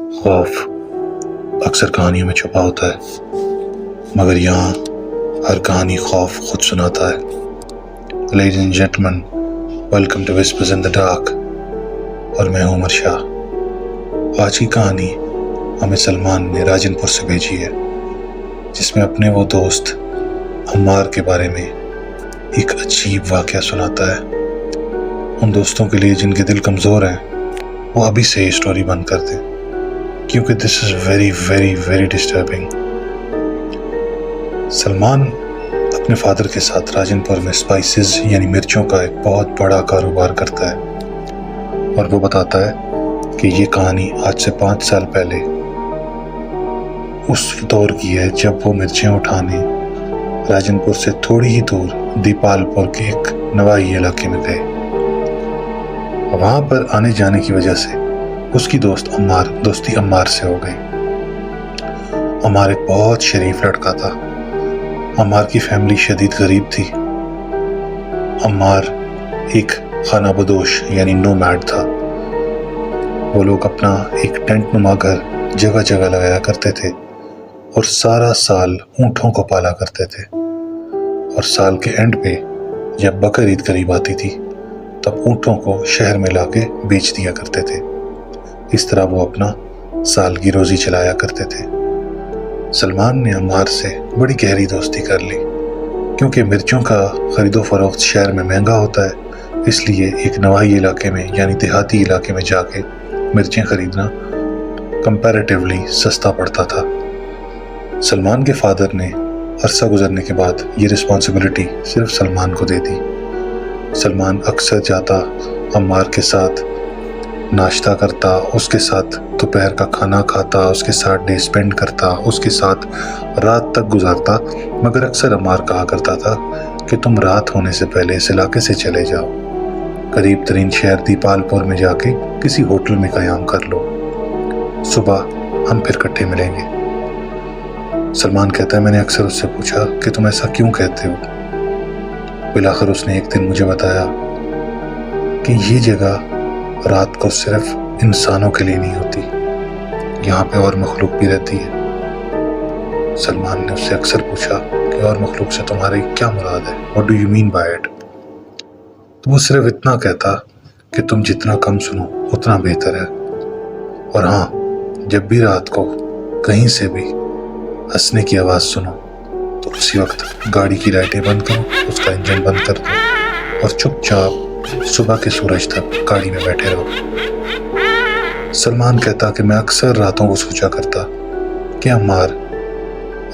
खौफ अक्सर कहानियों में छुपा होता है, मगर यहाँ हर कहानी खौफ खुद सुनाता है। Ladies and gentlemen, welcome to Whispers in the Dark और मैं हूँ उमर शाह। आज की कहानी हमें सलमान ने राजनपुर से भेजी है, जिसमें अपने वो दोस्त अम्मार के बारे में एक अजीब वाक़या सुनाता है। उन दोस्तों के लिए जिनके दिल कमज़ोर हैं, वो अभी से ये स्टोरी बंद कर दें, क्योंकि this is very very very disturbing. Salman अपने फादर के साथ राजनपुर में स्पाइसेस यानी मिर्चों का एक बहुत बड़ा कारोबार करता है, और वो बताता है कि ये कहानी आज से 5 साल पहले उस दौर की है जब वो मिर्चें उठाने राजनपुर से थोड़ी ही दूर दीपालपुर के एक नवाई इलाके में गए। वहाँ पर आने जाने की वजह से उसकी दोस्ती अम्मार से हो गई। अम्मार एक बहुत शरीफ लड़का था। अम्मार की फैमिली शदीद गरीब थी। अम्मार एक खानाबदोश यानी नोमैड था। वो लोग अपना एक टेंट नुमा घर जगह जगह लगाया करते थे और सारा साल ऊँटों को पाला करते थे, और साल के एंड पे जब बकर ईद करीब आती थी तब ऊँटों को शहर में लाके बेच दिया करते थे। इस तरह वो अपना साल की रोज़ी चलाया करते थे। सलमान ने अम्मार से बड़ी गहरी दोस्ती कर ली, क्योंकि मिर्चों का ख़रीदो फरोख्त शहर में महंगा होता है, इसलिए एक नवाई इलाके में यानी देहाती इलाके में जाके मिर्चें ख़रीदना कंपैरेटिवली सस्ता पड़ता था। सलमान के फादर ने अरसा गुजरने के बाद ये रिस्पॉन्सिबिलिटी सिर्फ सलमान को दे दी। सलमान अक्सर जाता, अम्मार के साथ नाश्ता करता, उसके साथ दोपहर का खाना खाता, उसके साथ डे स्पेंड करता, उसके साथ रात तक गुजारता, मगर अक्सर अम्मार कहा करता था कि तुम रात होने से पहले इस इलाके से चले जाओ, करीब तरीन शहर दीपालपुर में जाके किसी होटल में क़याम कर लो, सुबह हम फिर इकट्ठे मिलेंगे। सलमान कहता है, मैंने अक्सर उससे पूछा कि तुम ऐसा क्यों कहते हो। बिलाखिर उसने एक दिन मुझे बताया कि ये जगह रात को सिर्फ इंसानों के लिए नहीं होती, यहाँ पे और मखलूक भी रहती है। सलमान ने उससे अक्सर पूछा कि और मखलूक से तुम्हारी क्या मुराद है, what do you mean by it. तो वो सिर्फ इतना कहता कि तुम जितना कम सुनो उतना बेहतर है, और हाँ, जब भी रात को कहीं से भी हंसने की आवाज़ सुनो तो उसी वक्त गाड़ी की लाइटें बंद करो, उसका इंजन बंद कर दो और चुपचाप सुबह के सूरज तक गाड़ी में बैठे रहो। सलमान कहता कि मैं अक्सर रातों को सोचा करता कि अम्मार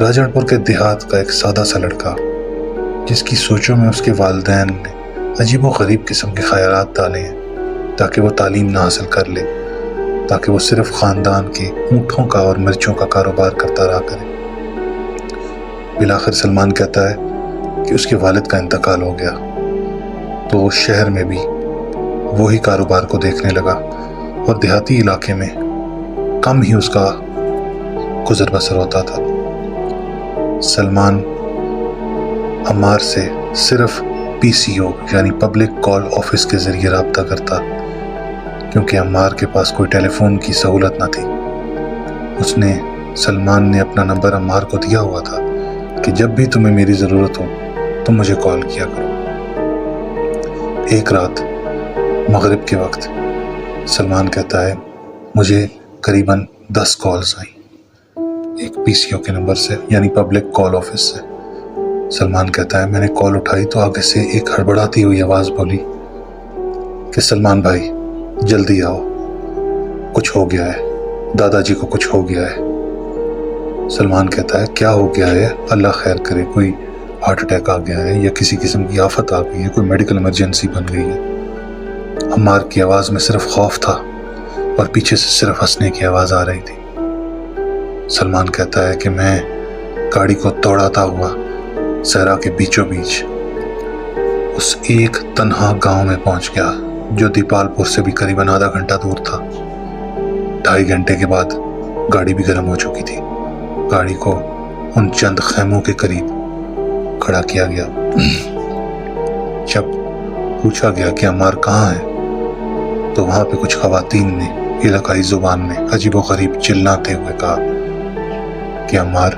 राजनपुर के देहात का एक सादा सा लड़का, जिसकी सोचों में उसके वालिदैन ने अजीबो-गरीब किस्म के ख्यालात डाले हैं ताकि वो तालीम ना हासिल कर ले, ताकि वो सिर्फ ख़ानदान के ऊँटों का और मिर्चों का कारोबार करता रहा करे। बिलाखिर सलमान कहता है कि उसके वालिद का इंतकाल हो गया, तो वो शहर में भी वही कारोबार को देखने लगा, और देहाती इलाके में कम ही उसका गुजर बसर होता था। सलमान अम्मार से सिर्फ PCO यानी पब्लिक कॉल ऑफिस के ज़रिए रब्ता करता, क्योंकि अम्मार के पास कोई टेलीफोन की सहूलत न थी। उसने सलमान ने अपना नंबर अम्मार को दिया हुआ था कि जब भी तुम्हें मेरी ज़रूरत हो तुम मुझे कॉल किया करो। एक रात मगरिब के वक्त सलमान कहता है, मुझे करीबन 10 कॉल्स आई, एक PCO के नंबर से यानी पब्लिक कॉल ऑफिस से। सलमान कहता है, मैंने कॉल उठाई तो आगे से एक हड़बड़ाती हुई आवाज़ बोली कि सलमान भाई जल्दी आओ, कुछ हो गया है, दादाजी को कुछ हो गया है। सलमान कहता है, क्या हो गया है, अल्लाह खैर करे, कोई हार्ट अटैक आ गया है या किसी किस्म की आफत आ गई है, कोई मेडिकल इमरजेंसी बन गई है। अम्मार की आवाज़ में सिर्फ खौफ था और पीछे से सिर्फ हंसने की आवाज़ आ रही थी। सलमान कहता है कि मैं गाड़ी को दौड़ाता हुआ सहरा के बीचों बीच उस एक तन्हा गांव में पहुंच गया, जो दीपालपुर से भी करीबन आधा घंटा दूर था। 2.5 घंटे के बाद गाड़ी भी गर्म हो चुकी थी। गाड़ी को उन चंद खैमों के करीब खड़ा किया गया। जब पूछा गया कि अम्मार कहाँ है, तो वहाँ पे कुछ ख़वातीन ने علاقائی زبان میں عجیب و غریب چلاتے ہوئے کہا کہ عمار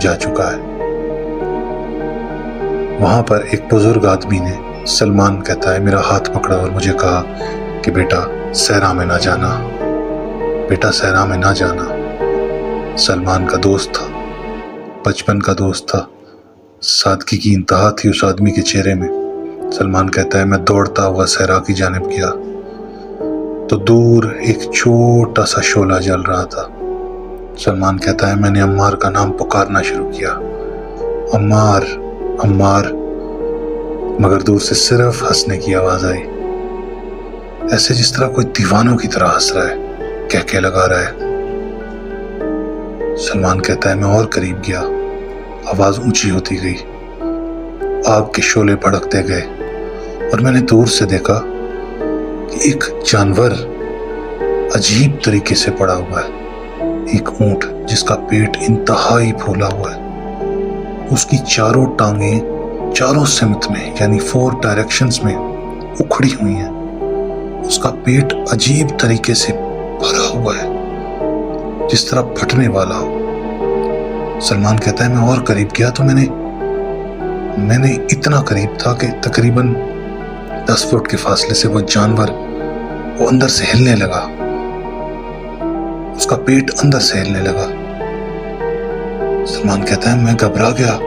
جا چکا ہے۔ وہاں پر ایک بزرگ آدمی نے، سلمان کہتا ہے، میرا ہاتھ پکڑا اور مجھے کہا کہ بیٹا صحرا میں نہ جانا، بیٹا صحرا میں نہ جانا۔ سلمان کا دوست تھا، بچپن کا دوست تھا، سادگی کی انتہا تھی اس آدمی کے چہرے میں۔ سلمان کہتا ہے میں دوڑتا ہوا صحرا کی جانب گیا تو دور ایک چھوٹا سا شعلہ جل رہا تھا۔ سلمان کہتا ہے میں نے عمار کا نام پکارنا شروع کیا، عمار عمار، مگر دور سے صرف ہنسنے کی آواز آئی، ایسے جس طرح کوئی دیوانوں کی طرح ہنس رہا ہے، کہکے لگا رہا ہے۔ سلمان کہتا ہے میں اور قریب گیا، آواز اونچی ہوتی گئی، آگ کے شعلے بھڑکتے گئے اور میں نے دور سے دیکھا کہ ایک جانور عجیب طریقے سے پڑا ہوا ہے، ایک اونٹ جس کا پیٹ انتہائی پھولا ہوا ہے، اس کی چاروں ٹانگیں چاروں سمت میں یعنی 4 ڈائریکشنز میں اکھڑی ہوئی ہیں، اس کا پیٹ عجیب طریقے سے بھرا ہوا ہے جس طرح پھٹنے والا ہو۔ سلمان کہتا ہے میں اور قریب گیا تو میں نے اتنا قریب تھا کہ تقریباً 10 فٹ کے فاصلے سے وہ جانور وہ اندر سے ہلنے لگا، اس کا پیٹ اندر سے ہلنے لگا۔ سلمان کہتا ہے میں گھبرا گیا،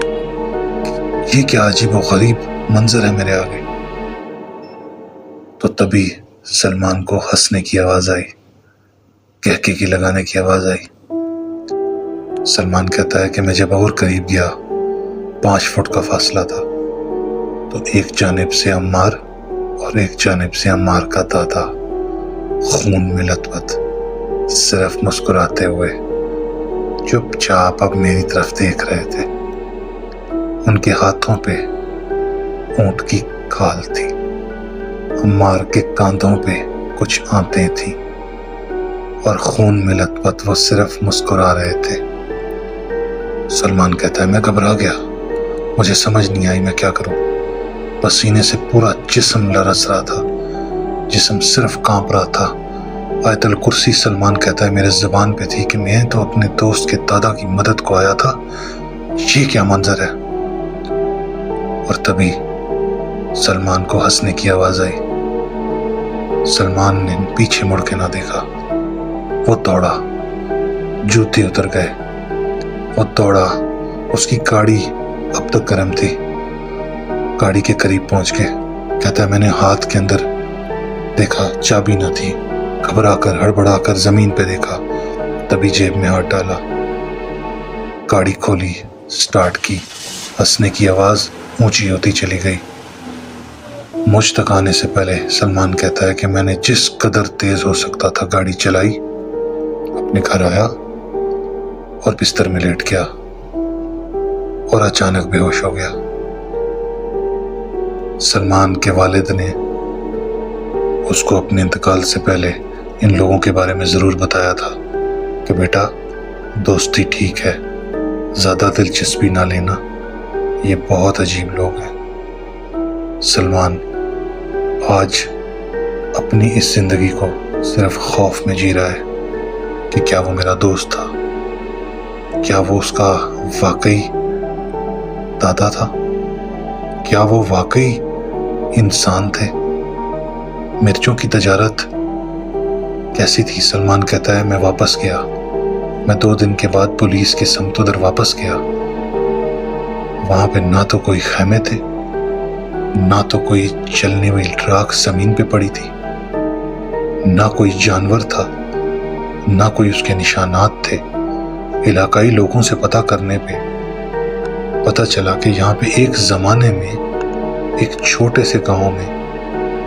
یہ کیا عجیب و غریب منظر ہے میرے آگے۔ تو تبھی سلمان کو ہنسنے کی آواز آئی، کہکے کی لگانے کی آواز آئی۔ سلمان کہتا ہے کہ میں جب اور قریب گیا، 5 فٹ کا فاصلہ تھا، تو ایک جانب سے عمار اور ایک جانب سے عمار کا دادا خون میں لت پت، صرف مسکراتے ہوئے چپ چاپ اب میری طرف دیکھ رہے تھے۔ ان کے ہاتھوں پہ اونٹ کی کھال تھی، عمار کے کاندھوں پہ کچھ آنتیں تھیں اور خون میں لت پت وہ صرف مسکرا رہے تھے۔ سلمان کہتا ہے میں گھبرا گیا، مجھے سمجھ نہیں آئی میں کیا کروں، پسینے سے پورا جسم لرز رہا تھا، جسم صرف کانپ رہا تھا۔ آیت الکرسی سلمان کہتا ہے میرے زبان پہ تھی کہ میں تو اپنے دوست کے دادا کی مدد کو آیا تھا، یہ کیا منظر ہے۔ اور تبھی سلمان کو ہنسنے کی آواز آئی۔ سلمان نے پیچھے مڑ کے نہ دیکھا، وہ دوڑا، جوتے اتر گئے، وہ دوڑا، اس کی گاڑی اب تک گرم تھی، گاڑی کے قریب پہنچ کے کہتا ہے میں نے ہاتھ کے اندر دیکھا چابی نہ تھی، گھبرا کر ہڑبڑا کر زمین پہ دیکھا، تبھی جیب میں ہاتھ ڈالا، گاڑی کھولی، سٹارٹ کی، ہنسنے کی آواز اونچی ہوتی چلی گئی۔ مجھ تک آنے سے پہلے سلمان کہتا ہے کہ میں نے جس قدر تیز ہو سکتا تھا گاڑی چلائی، اپنے گھر آیا اور بستر میں لیٹ گیا اور اچانک بے ہوش ہو گیا۔ سلمان کے والد نے اس کو اپنے انتقال سے پہلے ان لوگوں کے بارے میں ضرور بتایا تھا کہ بیٹا دوستی ٹھیک ہے، زیادہ دلچسپی نہ لینا، یہ بہت عجیب لوگ ہیں۔ سلمان آج اپنی اس زندگی کو صرف خوف میں جی رہا ہے کہ کیا وہ میرا دوست تھا، کیا وہ اس کا واقعی دادا تھا، کیا وہ واقعی انسان تھے۔ مرچوں کی تجارت کیسی تھی؟ سلمان کہتا ہے میں واپس گیا، میں 2 دن کے بعد پولیس کے سمت ادھر واپس گیا، وہاں پہ نہ تو کوئی خیمے تھے، نہ تو کوئی چلنے والی ٹراک زمین پہ پڑی تھی، نہ کوئی جانور تھا، نہ کوئی اس کے نشانات تھے۔ علاقائی لوگوں سے پتہ کرنے پہ پتہ چلا کہ یہاں پہ ایک زمانے میں ایک چھوٹے سے گاؤں میں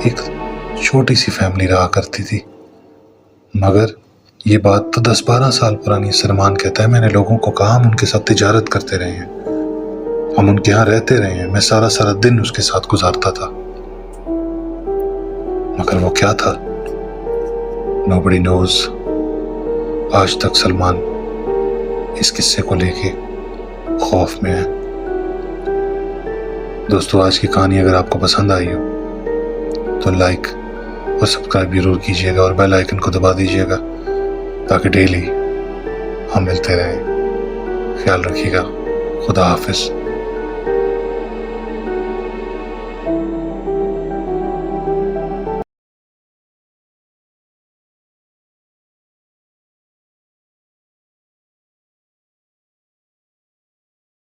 ایک چھوٹی سی فیملی رہا کرتی تھی، مگر یہ بات تو 10-12 سال پرانی۔ سلمان کہتا ہے میں نے لوگوں کو کہا ہم ان کے ساتھ تجارت کرتے رہے ہیں، ہم ان کے ہاں رہتے رہے ہیں، میں سارا دن اس کے ساتھ گزارتا تھا، مگر وہ کیا تھا nobody knows۔ آج تک سلمان اس قصے کو لے کے خوف میں ہے۔ دوستو آج کی کہانی اگر آپ کو پسند آئی ہو تو لائک وہ سبسکرائب ضرور کیجیے گا اور بیل آئیکن کو دبا دیجیے گا تاکہ ڈیلی ہم ملتے رہیں۔ خیال رکھیے گا۔ خدا حافظ۔